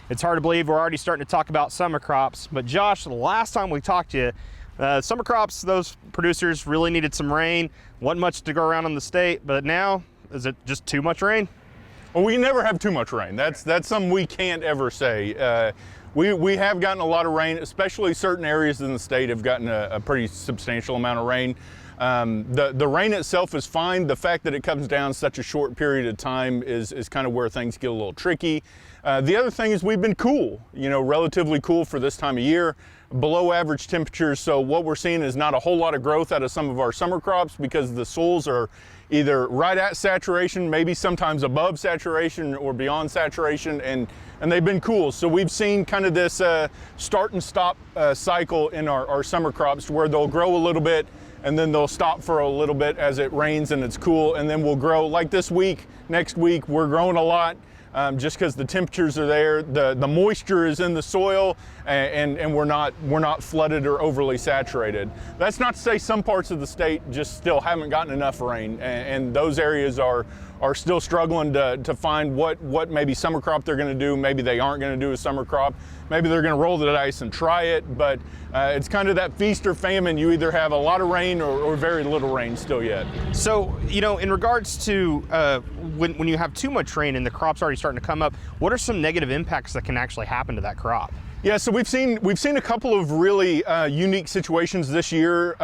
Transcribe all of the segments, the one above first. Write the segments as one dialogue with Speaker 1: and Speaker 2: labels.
Speaker 1: It's hard to believe we're already starting to talk about summer crops, but Josh, the last time we talked to you, summer crops, those producers really needed some rain. Wasn't much to go around in the state, but now, is it just too much rain?
Speaker 2: Well, we never have too much rain. That's something we can't ever say. We have gotten a lot of rain, especially certain areas in the state have gotten a pretty substantial amount of rain. The rain itself is fine. The fact that it comes down such a short period of time is kind of where things get a little tricky. The other thing is we've been cool, relatively cool for this time of year, below average temperatures. So what we're seeing is not a whole lot of growth out of some of our summer crops because the soils are either right at saturation, maybe sometimes above saturation or beyond saturation, and they've been cool. So we've seen kind of this start and stop cycle in our summer crops where they'll grow a little bit and then they'll stop for a little bit as it rains and it's cool, and then we'll grow like this week. Next week we're growing a lot. Just because the temperatures are there, the moisture is in the soil, and we're not flooded or overly saturated. That's not to say some parts of the state just still haven't gotten enough rain, and those areas are still struggling to find what maybe summer crop they're going to do. Maybe they aren't going to do a summer crop. Maybe they're going to roll the dice and try it, but it's kind of that feast or famine. You either have a lot of rain or very little rain still yet.
Speaker 1: So, in regards to when you have too much rain and the crop's already starting to come up, what are some negative impacts that can actually happen to that crop?
Speaker 2: Yeah, so we've seen a couple of really unique situations this year.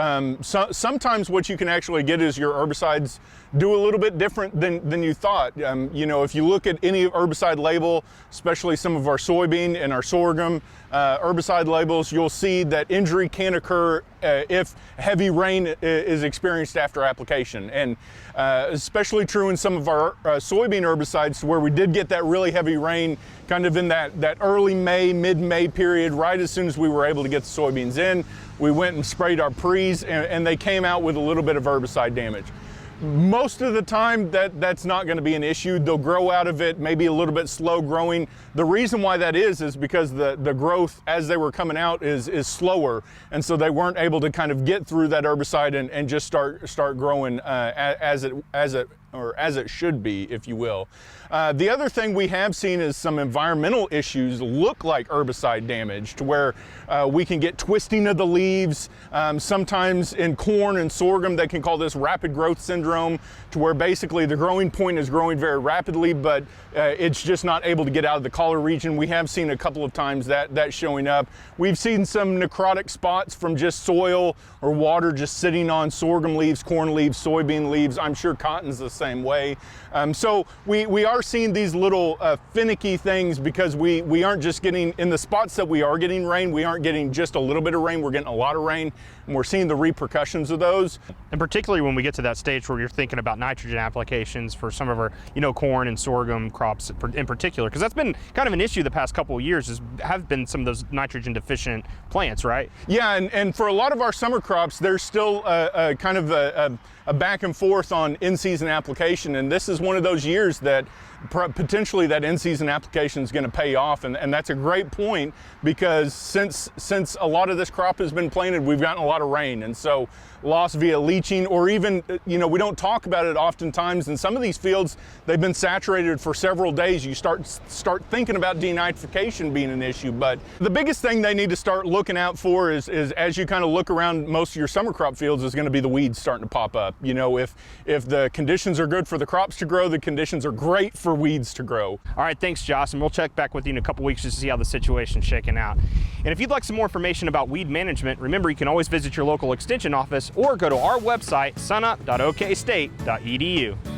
Speaker 2: Sometimes what you can actually get is your herbicides do a little bit different than you thought. If you look at any herbicide label, especially some of our soybean and our sorghum herbicide labels, you'll see that injury can occur if heavy rain is experienced after application. And especially true in some of our soybean herbicides where we did get that really heavy rain kind of in that early May, mid-May period, right as soon as we were able to get the soybeans in. We went and sprayed our pre's and they came out with a little bit of herbicide damage. Most of the time that's not going to be an issue. They'll grow out of it, maybe a little bit slow growing. The reason why that is because the growth as they were coming out is slower, and so they weren't able to kind of get through that herbicide and just start growing as it should be, if you will. The other thing we have seen is some environmental issues look like herbicide damage, to where we can get twisting of the leaves. Sometimes in corn and sorghum, they can call this rapid growth syndrome, to where basically the growing point is growing very rapidly, but it's just not able to get out of the collar region. We have seen a couple of times that showing up. We've seen some necrotic spots from just soil or water just sitting on sorghum leaves, corn leaves, soybean leaves. I'm sure cotton's the same way. So we are seeing these little finicky things because we aren't just getting, in the spots that we are getting rain, we aren't getting just a little bit of rain, we're getting a lot of rain, and we're seeing the repercussions of those.
Speaker 1: And particularly when we get to that stage where you're thinking about nitrogen applications for some of our, corn and sorghum crops in particular, because that's been kind of an issue the past couple of years, have been some of those nitrogen deficient plants, right?
Speaker 2: Yeah, and for a lot of our summer crops, there's still kind of a back and forth on in-season application, and this is one of those years that potentially that in-season application is going to pay off, and that's a great point, because since a lot of this crop has been planted, we've gotten a lot of rain, and so loss via leaching, or even, we don't talk about it oftentimes. In some of these fields, they've been saturated for several days. You start thinking about denitrification being an issue, but the biggest thing they need to start looking out for is as you kind of look around most of your summer crop fields, is going to be the weeds starting to pop up. If the conditions are good for the crops to grow, the conditions are great for weeds to grow.
Speaker 1: All right, thanks, Josh, and we'll check back with you in a couple weeks just to see how the situation's shaking out. And if you'd like some more information about weed management, remember you can always visit your local extension office or go to our website, sunup.okstate.edu.